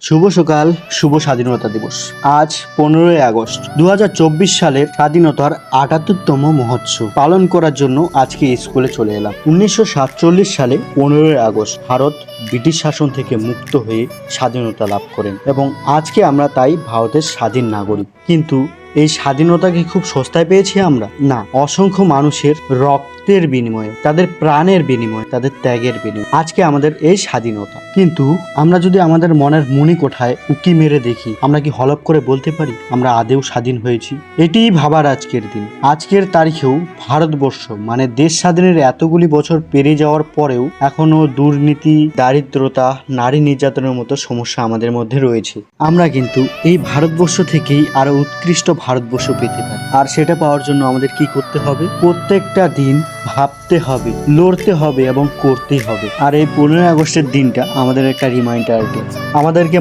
শুভ সকাল, শুভ স্বাধীনতা দিবস। আজ 15ই আগস্ট 2024 সালের স্বাধীনতার 78তম মহোৎসব পালন করার জন্য আজকে স্কুলে চলে এলাম। 1947 সালে 15ই আগস্ট ভারত ব্রিটিশ শাসন থেকে মুক্ত হয়ে স্বাধীনতা লাভ করেন এবং আজকে আমরা তাই ভারতের স্বাধীন নাগরিক। কিন্তু এই স্বাধীনতা কি খুব সস্তায় পেয়েছি আমরা? না, অসংখ্য মানুষের রক্তের বিনিময়ে, তাদের প্রাণের বিনিময়ে, তাদের ত্যাগের বিনিময়ে আজকে আমাদের এই স্বাধীনতা। কিন্তু আমরা যদি আমাদের মনের মণিকোঠায় উকি মেরে দেখি, আমরা কি হলপ করে বলতে পারি আমরা আদেও স্বাধীন হয়েছি? এটিই ভাবার আজকের দিন। আজকের তারিখেও ভারতবর্ষ মানে দেশ স্বাধীনের এতগুলি বছর পেরিয়ে যাওয়ার পরেও এখনো দুর্নীতি, দারিদ্রতা, নারী নির্যাতনের মতো সমস্যা আমাদের মধ্যে রয়েছে। আমরা কিন্তু এই ভারতবর্ষ থেকেই আরো উৎকৃষ্ট ভারতবর্ষ পেতে পারি। আর সেটা পাওয়ার জন্য আমাদের কি করতে হবে? প্রত্যেকটা দিন ভাবতে হবে, লড়তে হবে এবং করতেই হবে। আর এই 15ই আগস্টের দিনটা আমাদের একটা রিমাইন্ডার, আমাদেরকে